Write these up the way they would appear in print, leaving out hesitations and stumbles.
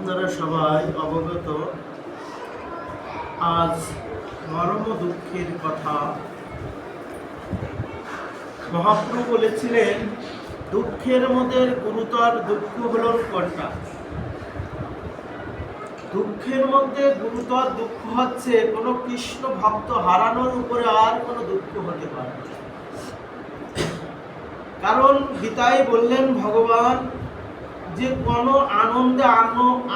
আপনারা সবাই অবগত, আজ মরম দুঃখের কথা। মহাপ্রভু বলেছিলেন, দুঃখের মধ্যে গুরুতর দুঃখ হল কোনটা? দুঃখের মধ্যে গুরুতর দুঃখ হচ্ছে কোনো কৃষ্ণ ভক্ত হারানোর উপরে আর কোনো দুঃখ হতে পারে। কারণ গীতায় বললেন ভগবান যে কোনো আনন্দে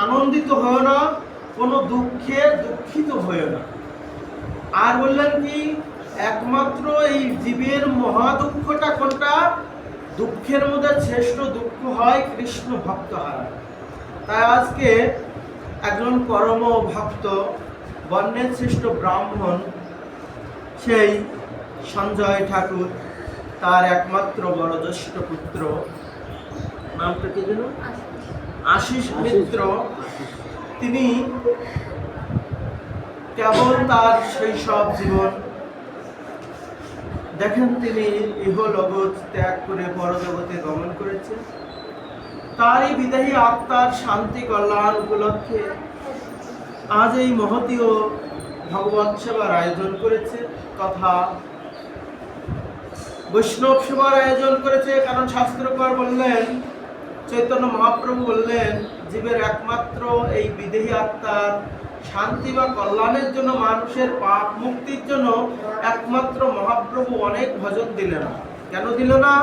আনন্দিত হয় না, কোনো দুঃখে দুঃখিত হয় না। আর বললেন কি, একমাত্র এই জীবের মহা দুঃখটা কোনটা? দুঃখের মধ্যে শ্রেষ্ঠ দুঃখ হয় কৃষ্ণ ভক্ত হারা। তাই আজকে একজন পরম ভক্ত, বর্ণের শ্রেষ্ঠ ব্রাহ্মণ, সেই সঞ্জয় ঠাকুর, তার একমাত্র বড় জ্যেষ্ঠ পুত্র, নামটা কি যেন? আশিস মিত্র। তিনি কেবল তার শৈশব জীবন দেখেন, তিনি ইহলোক ত্যাগ করে পরজগতে গমন করেছেন। তারই বিদেহী আত্মার শান্তি কল্যাণ উপলক্ষে আজ এই মহতীয় ভগবৎ সেবার আয়োজন করেছে, তথা বৈষ্ণব সেবার আয়োজন করেছে। কারণ শাস্ত্রকর বললেন, চৈতন্য মহাপ্রভু বললেন, জীবের একমাত্র এই বিদেহী আত্মার শান্তি বা কল্যাণের জন্য, মানুষের পাপ মুক্তির জন্য একমাত্র মহাপ্রভু অনেক ভজন দিলেন না। কেন দিল না?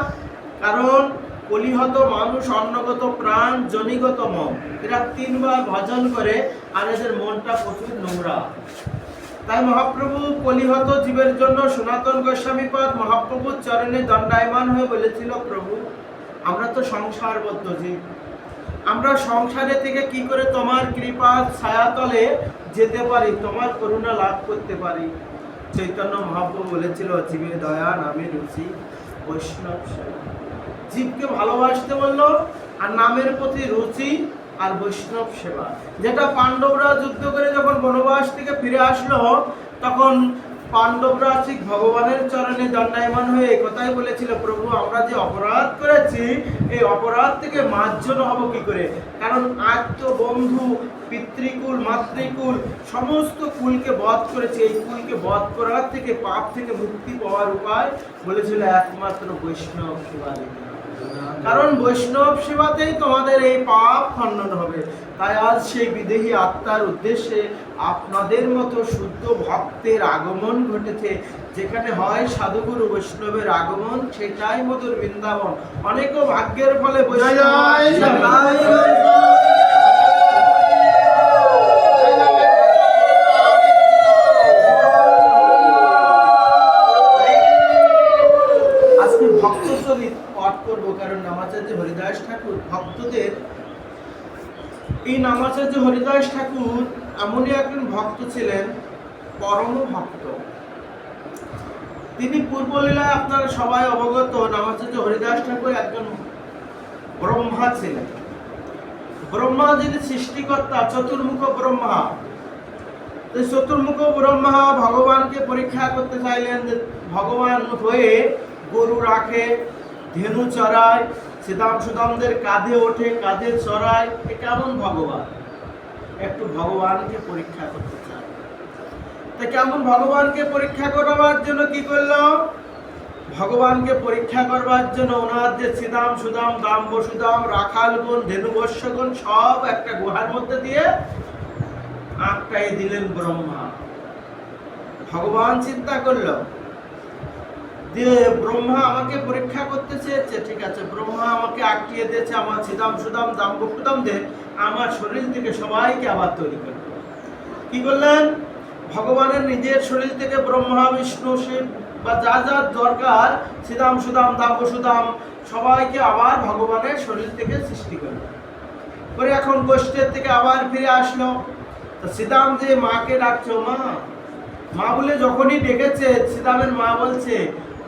কারণ কলিহত মানুষ, অন্নগত প্রাণ, জনিগত মন, এরা তিনবার ভজন করে আর এদের মনটা প্রচুর নোংরা। তাই মহাপ্রভু কলিহত জীবের জন্য সনাতন গোস্বামীপাদ মহাপ্রভুর চরণে দণ্ডায়মান হয়ে বলেছিল, প্রভু আমরা তো সংসারবদ্ধ জীব, আমরা সংসারে থেকে কি করে তোমার কৃপার ছায়াতলে যেতে পারি, তোমার করুণা লাভ করতে পারি? চৈতন্য মহাপ্রভু বলেছিল, জীবে দয়া নামে রুচি বৈষ্ণব সেবা। জীবকে ভালোবাসতে বললো, আর নামের প্রতি রুচি আর বৈষ্ণব সেবা। যেটা পাণ্ডবরা যুদ্ধ করে যখন বনবাস থেকে ফিরে আসলো, তখন পাণ্ডবরা ঠিক ভগবানের চরণে দণ্ডায়মান হয়ে একথাই বলেছিল, প্রভু আমরা যে অপরাধ করেছি, এই অপরাধ থেকে মার্জন হব কি করে? কারণ আজ তো বন্ধু, পিতৃকুল, মাতৃকুল সমস্ত কুলকে বধ করেছে। এই কুলকে বধ করার থেকে, পাপ থেকে মুক্তি পাওয়ার উপায় বলেছিল একমাত্র বৈষ্ণব সেবা দিতে। কারণ বৈষ্ণব সেবাতেই তোমাদের এই পাপ খণ্ডন হবে। তাই আজ সেই বিদেহী আত্মার উদ্দেশ্যে আপনাদের মতো শুদ্ধ ভক্তের আগমন ঘটেছে। যেখানে হয় সাধুগুরু বৈষ্ণবের আগমন, সেটাই মধুর বৃন্দাবন। অনেক ভাগ্যের ফলে আজকে ভক্তচরিত পাঠ করবো। কারণ নামাচার্য হরিদাস ঠাকুর ভক্তদের, এই নামাচার্য হরিদাস ঠাকুর এমনই একজন ভক্ত ছিলেন, পরম ভক্ত। তিনি পূর্বলীলায় আপনারা সবাই অবগত, নামাচার্য হরিদাস ঠাকুর একজন ব্রহ্মা ছিলেন। ব্রহ্মা যিনি সৃষ্টিকর্তা, চতুর্মুখ ব্রহ্মা। চতুর্মুখ ব্রহ্মা ভগবানকে পরীক্ষা করতে চাইলেন যে ভগবান হয়ে গরু রাখে, ধেনু চড়ায়, শ্রীদাম সুদামদের কাঁধে ওঠে, কাঁধে চড়ায়, এ কেমন ভগবান? একটু ভগবানকে পরীক্ষা করতে চায়। তা কেমন ভগবানকে পরীক্ষা করবার জন্য কি করলো? ভগবানকে পরীক্ষা করবার জন্য ওনার যে শ্রীদাম সুদাম, দাম বসুদাম, রাখালগণ, ধেনু বৎসগণ সব একটা গুহার মধ্যে দিয়ে আটকাই দিলেন ব্রহ্মা। ভগবান চিন্তা করলো যে ব্রহ্মা আমাকে পরীক্ষা করতে চেয়েছে, ঠিক আছে, ব্রহ্মা আমাকে আটকিয়ে দিয়েছে, আমার শ্রীদাম সুদাম, দাম বসুদাম দিয়ে আমার শরীর থেকে সবাইকে আবার তৈরি করবে। কি করলেন? ভগবানের নিজের শরীর থেকে ব্রহ্মা, বিষ্ণু, শিব বা যা যা দরকার, শ্রীদাম সুদাম, দাম বসুদাম সবাইকে আবার ভগবানের শরীর থেকে সৃষ্টি করলো করে। এখন গোষ্ঠের থেকে আবার ফিরে আসলো। তো শ্রীদাম যে মাকে ডাকছো, মা মা বলে যখনই ডেকেছে, শ্রীদামের মা বলছে,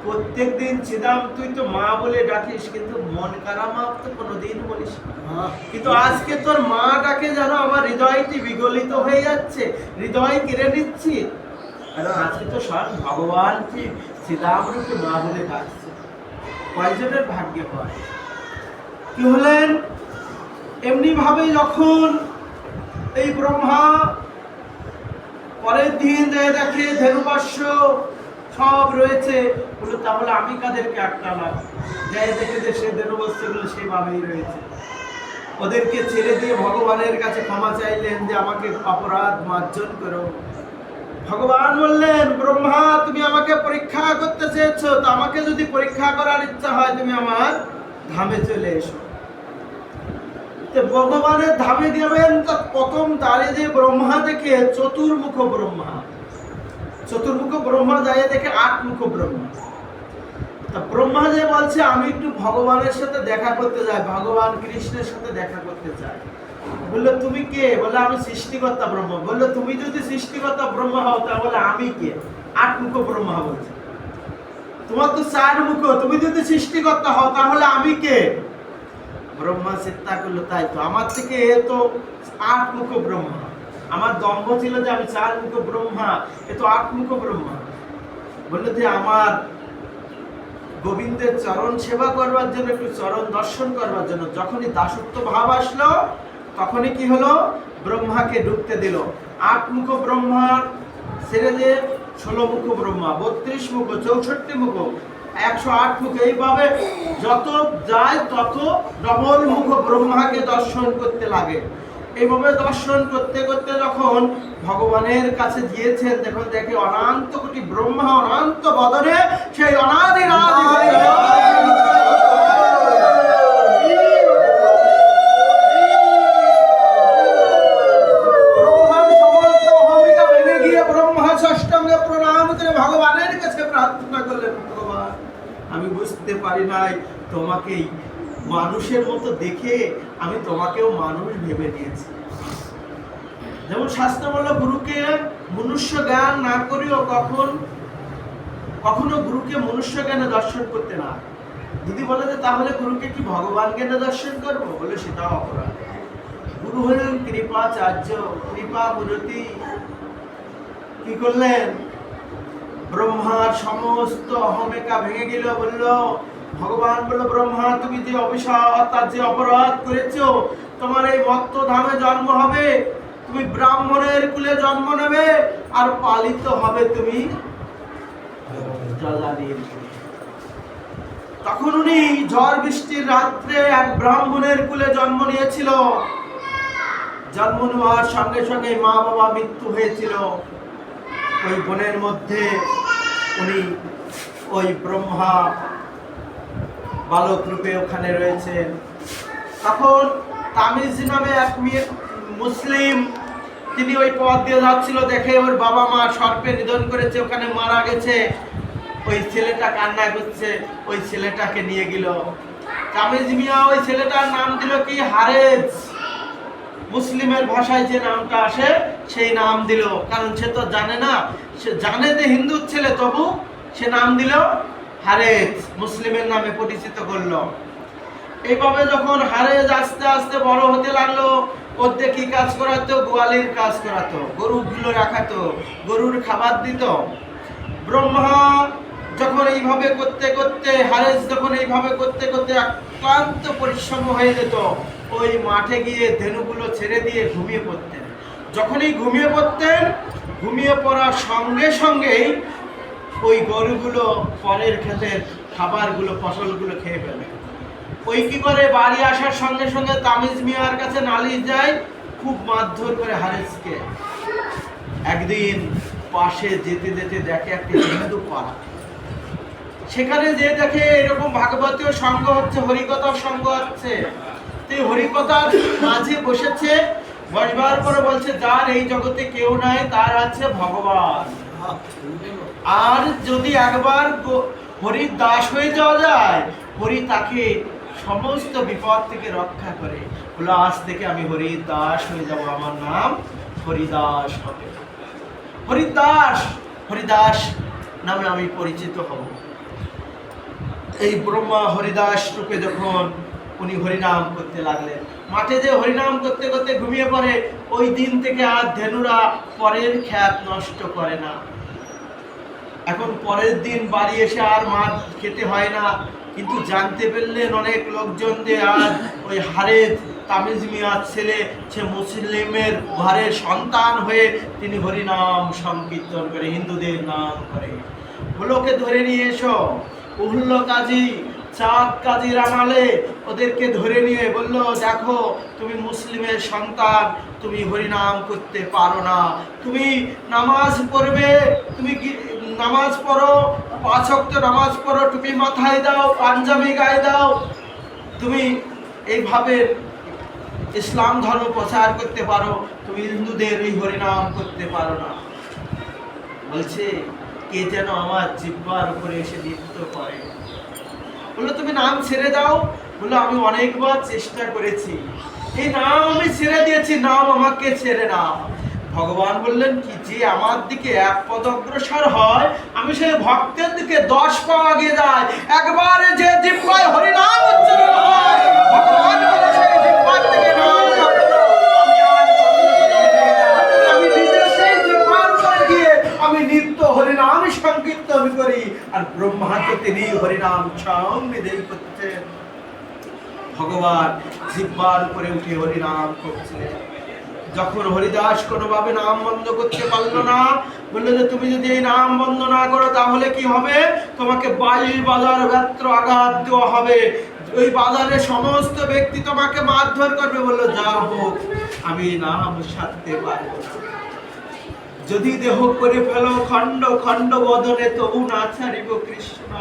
প্রত্যেক দিন শ্রীদাম তুই তো মা বলে ডাকিস, কিন্তু মন কারা মা তো কোনোদিন বলিস না। কিন্তু আজকে তোর মা ডাকে যেন আমার হৃদয়টি বিগলিত হয়ে যাচ্ছে, হৃদয় কেড়ে নিচ্ছি। কারণ আজকে তো সব ভগবান ঠিক শ্রীদাম রূপে মা বলে ডাকছে। কয়জনের ভাগ্যে হয়? কি হলেন? এমনি ভাবে যখন এই ব্রহ্মা পরের দিন দেখে ধেনুপাস্য সব রয়েছে, বললো তাহলে আমি কাদেরকে আটকালাম? যাই দেখে যে সে ধেনুবস্ত্রগুলো সেভাবেই রয়েছে। ওদেরকে ছেড়ে দিয়ে ভগবানের কাছে ক্ষমা চাইলেন যে আমাকে অপরাধ মার্জন করো। ভগবান বললেন, ব্রহ্মা তুমি আমাকে পরীক্ষা করতে চেয়েছো, তো আমাকে যদি পরীক্ষা করার ইচ্ছা হয় তুমি আমার ধামে চলে এসো। ভগবানের ধামে যাবেন, তো প্রথম দ্বারে যে ব্রহ্মা দেখে চতুর্মুখ ব্রহ্মা, চতুর্মুখ ব্রহ্মা যায় দেখে আটমুখ ব্রহ্মা। তা ব্রহ্মা যে বলছে আমি একটু ভগবানের সাথে দেখা করতে যাই, ভগবান কৃষ্ণের সাথে দেখা করতে চাই। বললো তুমি কে? বলে আমি সৃষ্টিকর্তা ব্রহ্মা। বললো তুমি যদি সৃষ্টিকর্তা ব্রহ্মা হও তাহলে আমি কে? আটমুখ ব্রহ্মা বলছে। তোমার তো চার মুখ, তুমি যদি সৃষ্টিকর্তা হও তাহলে আমি কে? ব্রহ্মা চিন্তা করলো, তাই তো, আমার থেকে এ তো আটমুখ ব্রহ্মা। আমার দম্ভ ছিল যে আমি চার মুখ ব্রহ্মা, এ তো আটমুখ ব্রহ্মা। বললো যে আমার গোবিন্দের চরণ সেবা করবার জন্য, একটু চরণ দর্শন করবার জন্য। যখনই দাসত্ব ভাব আসলো তখনই কি হলো? ব্রহ্মাকে ঢুকতে দিল। আটমুখ ব্রহ্মার ছেড়ে দিয়ে 16 মুখ ব্রহ্মা, 32 মুখ, 64 মুখ, 108 মুখ, এইভাবে যত যায় তত ডবল মুখ ব্রহ্মাকে দর্শন করতে লাগে। এইভাবে দর্শন করতে করতে যখন ভগবানের কাছে গিয়েছেন, দেখুন দেখে অনন্ত কোটি ব্রহ্মা অনন্ত বদনে সেই অনাদি ব্রহ্মার সমস্ত ভূমিকা ভেঙে গিয়ে ব্রহ্মা ষষ্ঠাঙ্গে প্রণাম করে ভগবানের কাছে প্রার্থনা করলেন, ভগবান আমি বুঝতে পারি নাই, তোমাকেই মানুষের মতো দেখে আমি তোমাকেও মানুষ ভেবে নিয়েছি। যেমন শাস্ত্র বলল, গুরুকে মনুষ্য জ্ঞান না করিও কখনো গুরুকে মনুষ্য জ্ঞানে দর্শন করতে না। যদি বলে যে তাহলে গুরুকে কি ভগবান জ্ঞানে দর্শন করবো? বলে সেটাও অপরাধ। গুরু হলেন কৃপাচার্য, কৃপা মূর্তি। কি করলেন? ব্রহ্মার সমস্ত অহমিকা ভেঙে গেল। বলল ভগবান বলল, ব্রহ্মা তুমি যে অভিশাপ তার যে অপরাধ করেছো, তোমার এই মত্ত ধামে জন্ম হবে, তুমি ব্রাহ্মণের কুলে জন্ম নেবে, আর পালিত হবে তুমি যজাতির। তখন উনি ঝড় বৃষ্টির রাত্রে এক ব্রাহ্মণের কুলে জন্ম নিয়েছিল। জন্ম নেওয়ার সঙ্গে সঙ্গে মা বাবা মৃত্যু হয়েছিল। ওই বনের মধ্যে উনি ওই ব্রহ্মা বালক রূপে ওখানে রয়েছেন। তখন তামিজ নামে এক মুসলিম, তিনি ওই পথ দিয়ে যাচ্ছিল, দেখে ওর বাবা মা সর্পে নিধন করেছে, ওখানে মারা গেছে। ওই ছেলেটা কান্না করছে, ওই ছেলেটাকে নিয়ে গেল। তামিজ মিয়া ওই ছেলেটার নাম দিল কি? হারেজ। মুসলিমের ভাষায় যে নামটা আসে সেই নাম দিল, কারণ সে তো জানে না, সে জানে যে হিন্দুর ছেলে, তবু সে নাম দিল হারেজ, মুসলিমের নামে পরিচিত করলো। এইভাবে যখন হারেজ আস্তে আস্তে বড় হতে লাগলো, ওদের কি কাজ করাতো? গোয়ালির কাজ করাতো, গরুগুলো রাখাতো, গরুর খাবার দিত। ব্রহ্মা যখন এইভাবে করতে করতে, হারেজ যখন এইভাবে করতে করতে ক্লান্ত পরিশ্রম হয়ে যেত, ওই মাঠে গিয়ে ধেনুগুলো ছেড়ে দিয়ে ঘুমিয়ে পড়তেন। যখনই ঘুমিয়ে পড়তেন, ঘুমিয়ে পড়ার সঙ্গে সঙ্গেই ওই গরুগুলো পরের ক্ষেতের খাবারগুলো, ফসলগুলো খেয়ে ফেলে। ওই কি করে? বাড়ি আসার সঙ্গে সঙ্গে তামিজ মিয়ার কাছে নালিশ যায়, খুব মারধর করে হারেজকে। একদিন পাশে যেতে যেতে দেখে একটি হিন্দু পাড়া, সেখানে যে দেখে এরকম ভাগবতীয় সঙ্গ হচ্ছে, হরিকথার সঙ্গ হচ্ছে। হরিকথার মাঝে বসেছে, বসবার পরে বলছে যার এই জগতে কেউ নাই তার আছে ভগবান। আর যদি একবার হরির দাস হয়ে যাওয়া যায়, হরি তাকে সমস্ত বিপদ থেকে রক্ষা করে। বলে আজ থেকে আমি হরির দাস হয়ে যাব, আমার নাম হরিদাস হবে। হরিদাস, হরিদাস নামে আমি পরিচিত হব। এই ব্রহ্মা হরিদাস রূপে যখন উনি হরিনাম করতে লাগলেন, মাঠে যে হরিনাম করতে করতে ঘুমিয়ে পড়ে, ওই দিন থেকে আর ধেনুরা পরের খ্যাত নষ্ট করে না। এখন পরের দিন বাড়ি এসে আর মাছ খেতে হয় না, কিন্তু জানতে পারলেন অনেক লোকজন যে আর ওই হারেজ তামিজ মিয়ার ছেলে, সে মুসলিমের ঘরের সন্তান হয়ে তিনি হরিনাম সংকীর্তন করে, হিন্দুদের নাম করে। ওগুলোকে ধরে নিয়ে এসো। উহুল্ল কাজী, চাঁদ কাজীর আমলে ওদেরকে ধরে নিয়ে বলল, দেখো তুমি মুসলিমের সন্তান, তুমি হরিনাম করতে পারো না, তুমি নামাজ পড়বে, তুমি নামাজ পড়ো, 5 ওয়াক্ত নামাজ পড়ো, টুপি মাথায় দাও, পাঞ্জাবি গায়ে দাও, তুমি এইভাবে ইসলাম ধর্ম প্রচার করতে পারো, তুমি হিন্দুদের এই হরিনাম করতে পারো না। বলছে কে যেন আমার জিহ্বার উপরে এসে নৃত্য করে। বললো তুমি নাম ছেড়ে দাও। বললো আমি অনেকবার চেষ্টা করেছি, এই নাম আমি ছেড়ে দিয়েছি, নাম আমাকে ছেড়ে না। ভগবান বললেন কি, যে আমার দিকে 1 পদ অগ্রসর হয়, আমি সেই ভক্তের দিকে 10 পা আগে যাই। একবারে যে জিহ্বায় হরিনাম উচ্চারণ হয়, ভগবান বলে সেই জিহ্বার থেকে নাম আমি নিজে সেই জিহ্বার উপরে গিয়ে আমি নিত্য হরিনাম সংকীর্তন করি। আর ব্রহ্মাকে তিনি হরিনাম সংবিদেই করতেন। ভগবান জিহ্বার উপরে উঠে হরিনাম করছিলেন। যখন হরিদাস কোনোভাবে নাম বন্ধ করতে পারলো না, বললো যে তুমি যদি এই নাম বন্ধ না করো তাহলে কি হবে, তোমাকে 22 বাজার ব্যত্র আঘাত দেওয়া হবে, ওই বাজারে সমস্ত ব্যক্তি তোমাকে মারধর করবে। বললো যা হোক, আমি নাম সারতে পারবো না, যদি দেহ করে ফেলো খণ্ড খণ্ড বদনে, তবু না ছাড়িব কৃষ্ণ,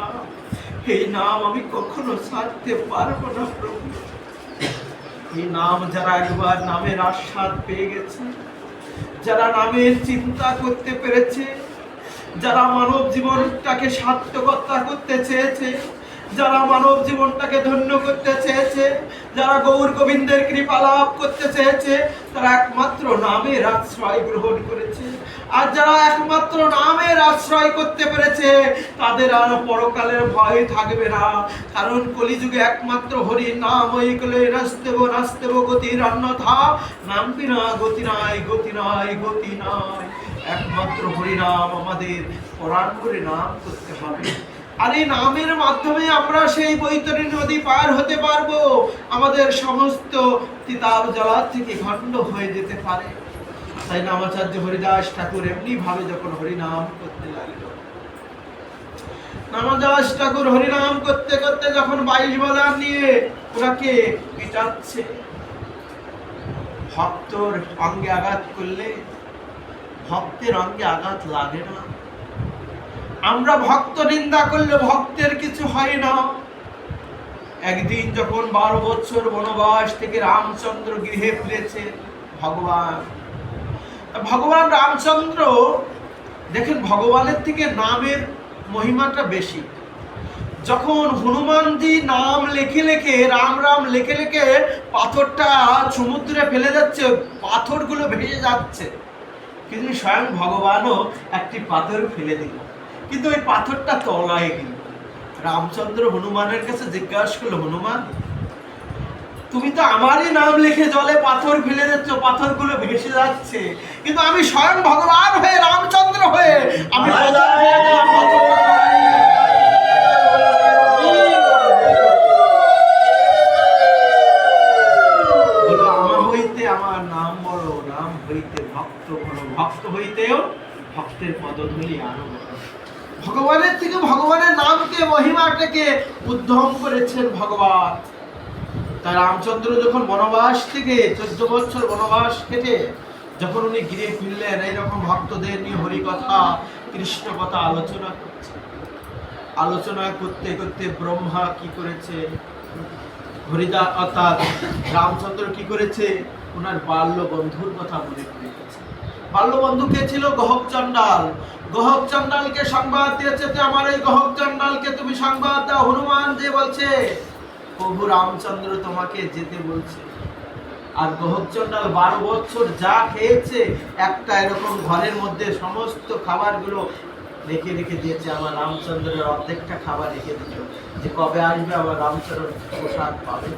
এই নাম আমি কখনো ছাড়তে পারবো না প্রভু। এই নাম যারা একবার নামের আস্বাদ পেয়ে গেছে, যারা নামের চিন্তা করতে পেরেছে, যারা মানব জীবনটাকে সার্থকতা করতে চেয়েছে, যারা মানব জীবনটাকে ধন্য করতে চেয়েছে, যারা গৌর গোবিন্দের কৃপা লাভ করতে চেয়েছে, তারা একমাত্র নামের আশ্রয় গ্রহণ করেছে। আর যারা একমাত্র নামের আশ্রয় করতে পেরেছে, তাদের আর পরকালের ভয় থাকবে না। কারণ কলিযুগে একমাত্র হরি নাম ওই কলে নাস্তেব নাস্তেব গতির অন্যথা, নাম বিনা গতি নাই, গতি নাই, গতি নাই। একমাত্র হরিনাম আমাদের পরাণ করে নাম করতে হবে। আর এই নামের মাধ্যমে আমরা সেই বৈতরণী নদী পার হতে পারবো, আমাদের সমস্ত তিতাব জ্বালা থেকে খণ্ড হয়ে যেতে পারে। তাই নামাচার্য হরিদাস ঠাকুর এমনি ভাবে যখন হরিনাম করতে লাগলো, নামাদাস ঠাকুর হরিনাম করতে করতে যখন 22 বাজার নিয়ে ওনাকে পিটাচ্ছে, ভক্তর অঙ্গে আঘাত করলে ভক্তের অঙ্গে আঘাত লাগে না। আমরা ভক্ত নিন্দা করলে ভক্তের কিছু হয় না। একদিন যখন 12 বছর বনবাস থেকে রামচন্দ্র গৃহে ফিরেছে ভগবান রামচন্দ্র, দেখেন ভগবানের থেকে নামের মহিমাটা বেশি। যখন হনুমানজি নাম লেখে লেখে, রাম রাম লেখে লেখে পাথরটা সমুদ্রে ফেলে যাচ্ছে, পাথরগুলো ভেসে যাচ্ছে, কিন্তু স্বয়ং ভগবানও একটি পাথর ফেলে দিল, কিন্তু ওই পাথরটা তলায় গেল। রামচন্দ্র হনুমানের কাছে জিজ্ঞাসা করলো, হনুমান তুমি তো আমারই নাম লিখে জলে পাথর ফেলে দিচ্ছ, পাথরগুলো ভেসে যাচ্ছে, কিন্তু আমি স্বয়ং ভগবান হয়ে, রামচন্দ্র হয়ে আমি আমার হইতে আমার নাম বড়, নাম হইতে ভক্ত বড়, ভক্ত হইতেও ভক্তের পদধূলি আরো বড়। ভগবানের থেকে ভগবানের নামকে, মহিমাটাকে উদ্ধম করেছেন ভগবান। তাই রামচন্দ্র যখন বনবাস থেকে 14 বছর বনবাস কেটে যখন উনি গিয়ে ফিরলেন, এইরকম ভক্তদের নিয়ে হরিকথা, কৃষ্ণ কথা আলোচনা করতে করতে ব্রহ্মা কি করেছে, হরিদাস অর্থাৎ রামচন্দ্র কি করেছে, ওনার বাল্য বন্ধুর কথা মনে করেছে। বাল্য বন্ধু কে ছিল? গহক চণ্ডাল। গহক চণ্ডালকে সংবাদ দিয়েছে, আমার এই গহক চণ্ডালকে তুমি সংবাদ দাও, হনুমান যে বলছে প্রভু রামচন্দ্র তোমাকে যেতে বলছে। আর গহক চণ্ডাল 12 বছর যা খেয়েছে, একটা এরকম ঘরের মধ্যে সমস্ত খাবারগুলো রেখে রেখে দিয়েছে। আমার রামচন্দ্রের অর্ধেকটা খাবার রেখে দিল, যে কবে আসবে আমার রামচন্দ্র প্রসাদ পাবে।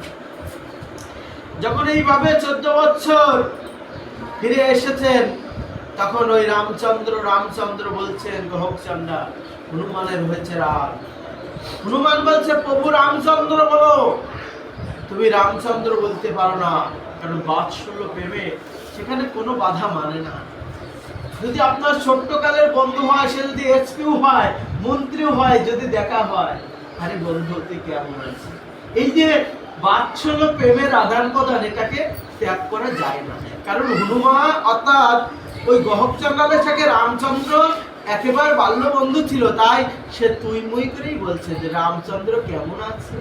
যখন এইভাবে 14 বছর ফিরে এসেছেন, তখন ওই রামচন্দ্র বলছেন গহক চণ্ডাল, হনুমানের হয়েছে রাগ। হনুমান বলছে প্রভু রামচন্দ্র বলো, তুমি রামচন্দ্র বলতে পারো না, কারণ বাৎসল্য প্রেমে সেখানে কোনো বাধা মানে না। যদি আপনার ছোট্টকালের বন্ধু হয়, সে যদি এসপিও হয়, মন্ত্রীও হয়, যদি দেখা হয়, আরে বন্ধু তুই কেমন আছিস, এই যে বাৎসল্য প্রেমের আদান প্রদান, এটাকে ত্যাগ করা যায় না। কারণ হনুমান অর্থাৎ ওই গহবচন্দ্রের সাথে রামচন্দ্র একেবারে বাল্য বন্ধু ছিল, তাই সে তুই মুই করেই বলছে যে রামচন্দ্র কেমন আছে,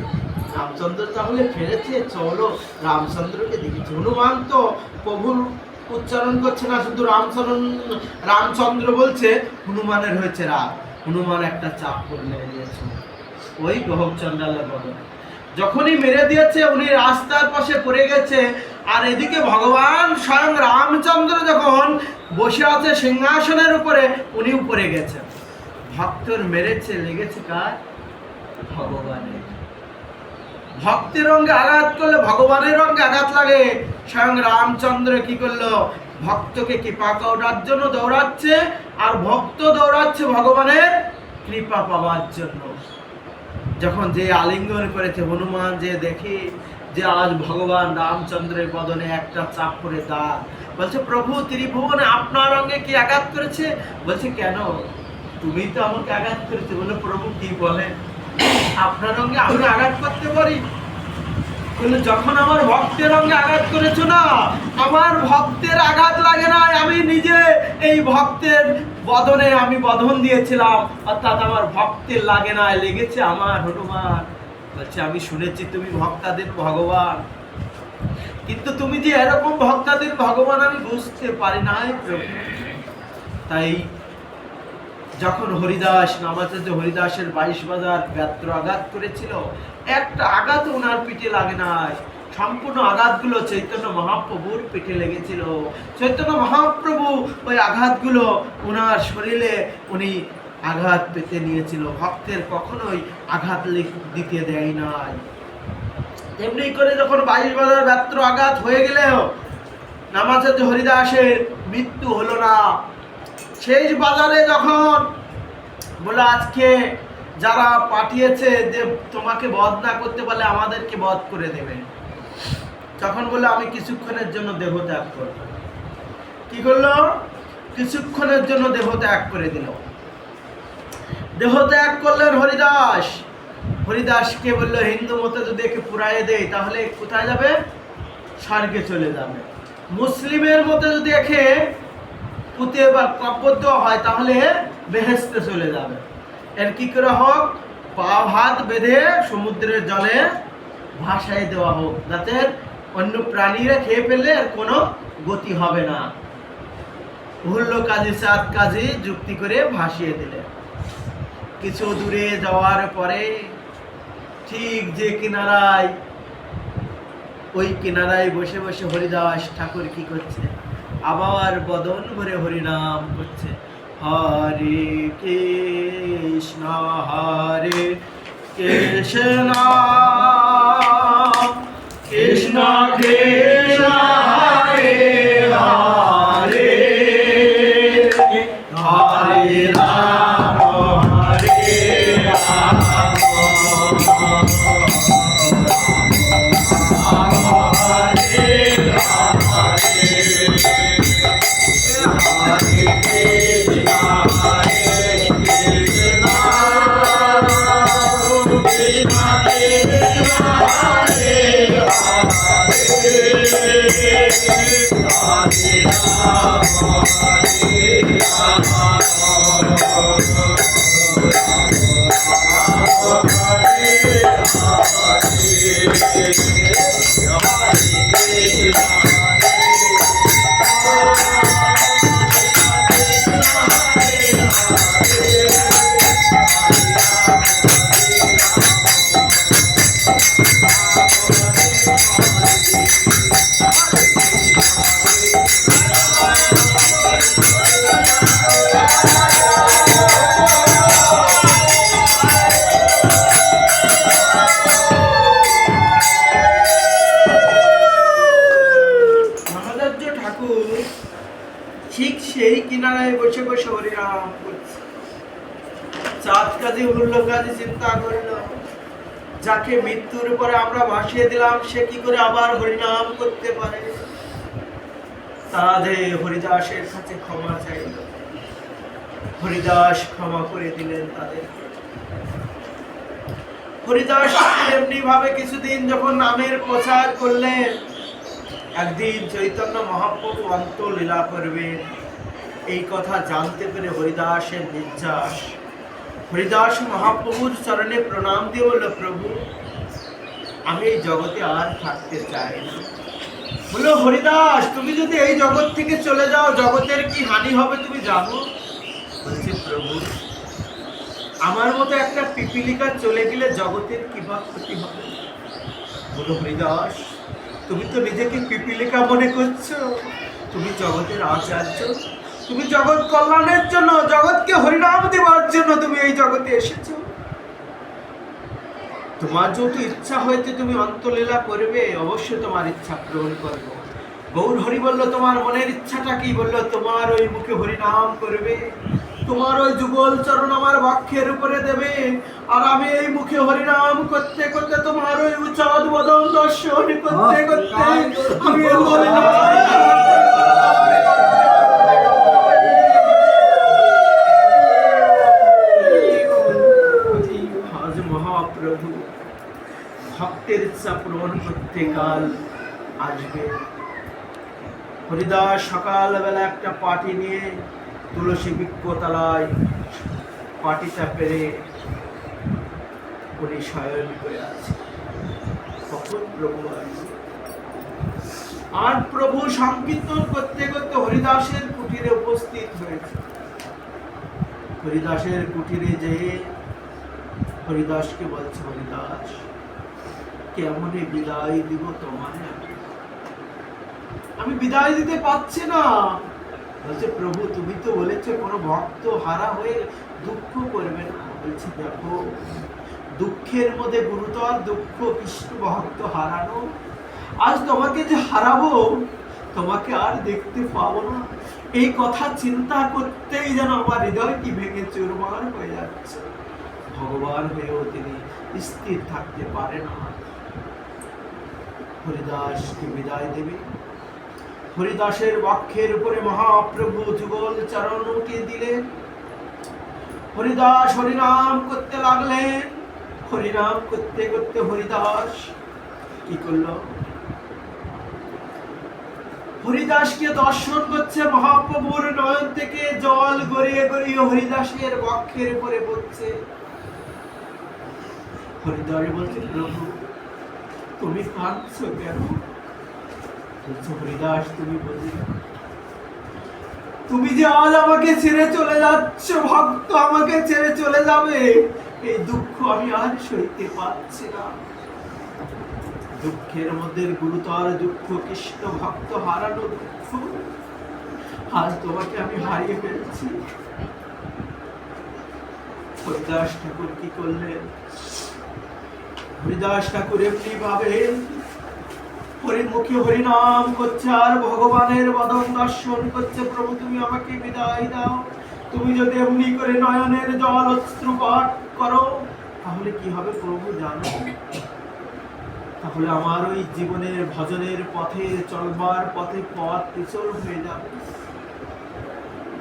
রামচন্দ্র তাহলে ফেরেছে, চলো রামচন্দ্রকে দেখেছি। হনুমান তো প্রভুর উচ্চারণ করছে না, শুধু রামচন্দ্র বলছে, হনুমানের হয়েছে রাগ। হনুমান একটা চাপ করে মেরে দিয়েছে ওই গহবচন্দ্রের বদলে। যখনই মেরে দিয়েছে উনি রাস্তার পাশে পড়ে গেছে, আর এদিকে ভগবান স্বয়ং রামচন্দ্র যখন বসে আছে সিংহাসনের উপরে, উনি উপরে গেছেন। ভক্তর মেরেছে, লেগেছে কার? ভগবানের। ভক্তের অঙ্গে আঘাত করলে ভগবানের অঙ্গে আঘাত লাগে। স্বয়ং রামচন্দ্র কি করলো? ভক্তকে কৃপা করার জন্য দৌড়াচ্ছে, আর ভক্ত দৌড়াচ্ছে ভগবানের কৃপা পাওয়ার জন্য। যখন যে আলিঙ্গন করেছে হনুমান, যে দেখে যে আজ ভগবান রামচন্দ্রের বদনে একটা চাপ করে দাগ, বলছে প্রভু ত্রিভুবনে আপনার অঙ্গে কি আঘাত করেছে? বলছে কেন, তুমি তো আমাকে আঘাত করেছে। বলে প্রভু কি বলে, আপনার অঙ্গে আমি আঘাত করতে পারি? বলে যখন আমার ভক্তের অঙ্গে আঘাত করেছো না, আমার ভক্তের আঘাত লাগে না, আমি নিজে এই ভক্তের বদনে আমি বধন দিয়েছিলাম, অর্থাৎ আমার ভক্তের লাগে না, লেগেছে আমার হনুমান। বলছে আমি শুনেছি তুমি ভক্তাদের ভগবান, কিন্তু তুমি যে এরকম ভক্তাদের ভগবান আমি বুঝতে পারি নাই প্রভু। তাই যখন হরিদাস নামাচার্য হরিদাসের 22 বাজার ব্যত্র আঘাত করেছিল, একটা আঘাত ওনার পিঠে লাগে নাই, সম্পূর্ণ আঘাতগুলো চৈতন্য মহাপ্রভুর পিঠে লেগেছিল। চৈতন্য মহাপ্রভু ওই আঘাতগুলো ওনার শরীরে উনি আঘাত পেতে নিয়েছিল। ভক্তের কখনোই আঘাত দিতে দেয় নাই। তেমনি করে যখন 22 বাজার ব্যত্র আঘাত হয়ে গেলেও নামাচার্য হরিদাসের মৃত্যু হলো না। শেষ বাজারে যখন বলে আজকে যারা পাঠিয়েছে যে তোমাকে বধ না করতে পারলে আমাদেরকে বধ করে দেবে, তখন বলে আমি কিছুক্ষণের জন্য দেহ ত্যাগ করব। কি করলো? কিছুক্ষণের জন্য দেহ ত্যাগ করে দিল। দেহ ত্যাগ করলেন হরিদাস। হরিদাসকে বললো হিন্দু মতে যদি একে পুড়াইয়ে দেয় তাহলে কোথায় যাবে? স্বর্গে চলে যাবে। মুসলিমের মতে যদি একে পুঁতে বা কবর হয় তাহলে বেহেশতে চলে যাবে। এর কি করে হোক? পা হাত বেঁধে সমুদ্রের জলে ভাসায় দেওয়া হোক, যাতে অন্য প্রাণীরা খেয়ে ফেললে আর কোনো গতি হবে না। হুল্ল কাজী চাঁদ কাজী যুক্তি করে ভাসিয়ে দিলে। কিছু দূরে যাওয়ার পরে ঠিক যে কিনারায়, ওই কিনারায় বসে বসে হরিদাস ঠাকুর কি করছে? আবার বদন ভরে হরিনাম করছে। হরে কৃষ্ণ হরে কৃষ্ণ কৃষ্ণ কৃষ্ণ হরে হরে হরে রাম হরে রাম ঠিক সেই কিনারায় বসে বসে হরিনাম করছে। চাঁদ কাজী হুল্লো কাজী চিন্তা করলো যাকে মৃত্যুর পরে আমরা ভাসিয়ে দিলাম, সে কি করে আবার হরিনাম করতে পারে? তাদের হরিদাসের কাছে ক্ষমা চাইল, হরিদাস ক্ষমা করে দিলেন তাদেরকে। হরিদাস এমনি ভাবে কিছুদিন যখন নামের প্রচার করলেন, একদিন চৈতন্য মহাপ্রভু অন্তলীলা করবেন এই কথা জানতে পেরে হরিদাসের নির্যাস। হরিদাস মহাপ্রভুর চরণে প্রণাম দিয়ে বলল, প্রভু আমি এই জগতে আর থাকতে চাই না। বললো, হরিদাস তুমি যদি এই জগৎ থেকে চলে যাও জগতের কি হানি হবে তুমি জানো? বলছে, প্রভু আমার মতো একটা পিপিলিকা চলে গেলে জগতের কি বা ক্ষতি হবে? বলো, হরিদাস তুমি তো নিজেকে পিপিলিকা মনে করছো, তুমি জগতের আচার্য, তুমি জগৎ কল্যাণের জন্য, জগৎকে হরিনাম দেওয়ার জন্য তুমি এই জগতে এসেছো। তোমার যেহেতু ইচ্ছা হয়েছে তুমি অন্তলীলা করবে, অবশ্যই তোমার ইচ্ছা পূরণ করবো। গৌর হরি বলল, তোমার মনের ইচ্ছাটা কি? বললো, তোমার ওই মুখে হরিনাম করবে, তোমার ওই যুগল চরণ আমার বক্ষের উপরে দেবে, আর আমি এই মুখে হরিনাম করতে করতে তোমার ওই উচ্চাদ বদন দর্শন করতে করতে আমি আজ মহাপ্রভু ভক্তের ইচ্ছা পূরণ করতে কাল আসবে। হরিদাস সকালবেলা একটা পাটি নিয়ে তুলসী বৃক্ষতলায় পাটিটা পেরে উনি শয়ন করে আছে। কখন প্রভু আসবে? আর প্রভু সংকীর্তন করতে করতে হরিদাসের কুটিরে উপস্থিত হয়েছে। হরিদাসের কুটিরে যেয়ে হরিদাসকে বলছে, হরিদাস কেমনে বিদায় দিব তোমায়? আমি বিদায় দিতে পারছি না। বলছে, প্রভু তুমি তো বলেছো কোনো ভক্ত হারা হয়ে দুঃখ করবে না। বলছি, দেখো দুঃখের মধ্যে গুরুতর দুঃখ কৃষ্ণ ভক্ত হারানো। আজ তোমাকে যে হারাবো, তোমাকে আর দেখতে পাবো না, এই কথা চিন্তা করতেই যেন আমার হৃদয়টি ভেঙে চুরমার হয়ে যাচ্ছে। ভগবান হয়েও তিনি স্থির থাকতে পারে না। হরিদাসকে বিদায় দেবে। হরিদাসের বক্ষের উপরে মহাপ্রভু যুগল চরণ উঠিয়ে দিলেন। হরিদাস হরিনাম করতে লাগলেন। হরিনাম করতে করতে হরিদাস কি করলো? হরিদাসকে দর্শন করছে। মহাপ্রভুর নয়ন থেকে জল গড়িয়ে গড়িয়ে হরিদাসের বক্ষের উপরে পড়ছে। হরিদাস বলছে, প্রভু তুমি কাঁদছো কেন? হরিদাস তুমি বলছো, তুমি যে আজ আমাকে ছেড়ে চলে যাচ্ছ, ভক্ত আমাকে ছেড়ে চলে যাবে, এই দুঃখ আমি আর সইতে পারছি না। দুঃখের মধ্যে গুরুতর দুঃখ, কৃষ্ণ ভক্ত হারানো দুঃখ। আজ তোমাকে আমি হারিয়ে ফেলছি। হরিদাস ঠাকুর কি করলেন? হরিদাস ঠাকুর এমনি ভাবেন হরিমুখী হরিনাম করছে আর ভগবানের বদন দর্শন করছে। প্রভু তুমি আমাকে বিদায় দাও। তুমি যদি এমনি করে নয়নের জল অশ্রুপাত করো তাহলে কি হবে প্রভু জানো? তাহলে আমার ওই জীবনের ভজনের পথে চলবার পথে পথ পিছল হয়ে যাবে।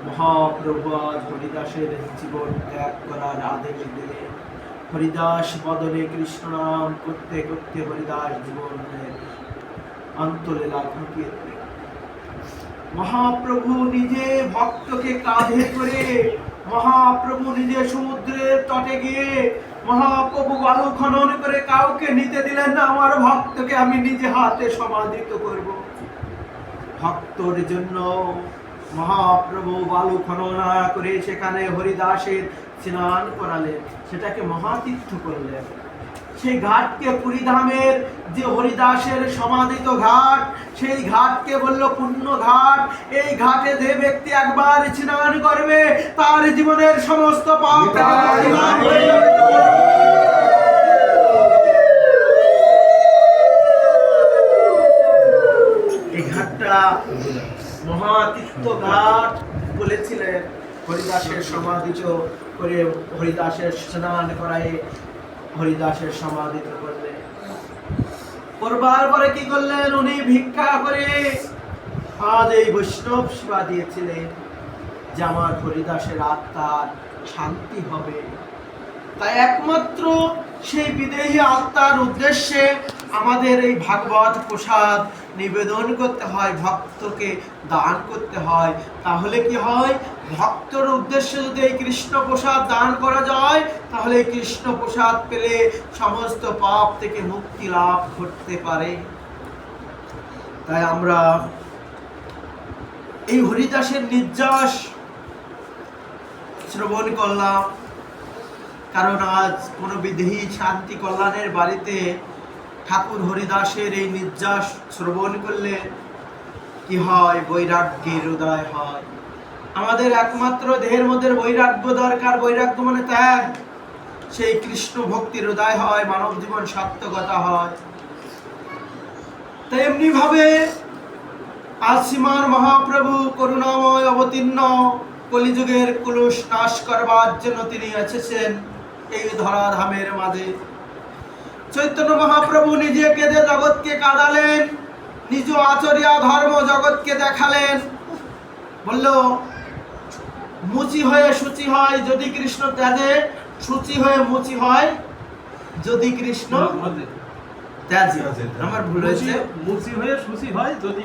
মহাপ্রভু আজ হরিদাসের জীবন ত্যাগ করার আদেশ দিলেন। হরিদাস বদনে কৃষ্ণ নাম করতে করতে হরিদাস জীবনের অন্তলীলা ঘটিয়ে দিলেন। মহাপ্রভু নিজে ভক্তকে কাঁধে করে, মহাপ্রভু নিজে সমুদ্রের তটে গিয়ে মহাপ্রভু বালু খনন করে কাউকে নিতে দিলেন না। আমার ভক্তকে আমি নিজে হাতে সমাধিত করব। ভক্তর জন্য মহাপ্রভু বালু খনন করে সেখানে হরিদাসের স্নান করালেন, সেটাকে মহাতীর্থ করলেন। সেই ঘাটকে পুরীধামের যে হরিদাসের সমাধিত ঘাট, সেই ঘাটকে বললো পুণ্য ঘাট। এই ঘাটে যে ব্যক্তি একবার স্নান করবে তার জীবনের সমস্ত পাপ এই ঘাটটা মহাতীর্থ ঘাট বলেছিলেন। হরিদাসের সমাধিত করে হরিদাসের স্নান করায় হরিদাসের সমাধিত করলেন। করবার পরে কি করলেন? উনি ভিক্ষা করে আজ এই বৈষ্ণব সেবা দিয়েছিলেন যে আমার হরিদাসের আত্মার শান্তি হবে। তাই একমাত্র সেই বিদেহী আত্মার উদ্দেশ্যে আমাদের এই ভাগবত প্রসাদ নিবেদন করতে হয়, ভক্তকে দান করতে হয়। তাহলে কি হয়? ভক্তর উদ্দেশ্যে যদি এই কৃষ্ণ প্রসাদ দান করা যায়, তাহলে এই কৃষ্ণ প্রসাদ পেলে সমস্ত পাপ থেকে মুক্তি লাভ করতে পারে। তাই আমরা এই হরিদাসের নির্যাস শ্রবণ করলাম, কারণ আজ কোন বিদেহী শান্তি কল্যাণের বাড়িতে ঠাকুর হরিদাসের এই নির্যাস শ্রবণ করলে কি হয়? বৈরাগ্যের উদয় হয়। আমাদের একমাত্র দেহের মধ্যে বৈরাগ্য দরকার। বৈরাগ্য মানে ত্যাগ। সেই কৃষ্ণ ভক্তির উদয় হয়, মানব জীবন সার্থকতা হয়। তেমনি ভাবে আজ শ্রীমান মহাপ্রভু করুণাময় অবতীর্ণ কলিযুগের কলুষ নাশ করবার জন্য তিনি এসেছেন এই ধরাধামের মাঝে। চৈতন্য মহাপ্রভু নিজে কেঁদে জগৎকে কাঁদালেন, নিজ আচরিয়া ধর্ম জগৎকে দেখালেন। বলল, মুচি হয়ে সূচি হয় যদি কৃষ্ণ ত্যাজে, সূচি হয়ে মুচি হয় যদি কৃষ্ণ ত্যাজে। আমার ভুল হয়েছে, মুচি হয়ে সূচি হয় যদি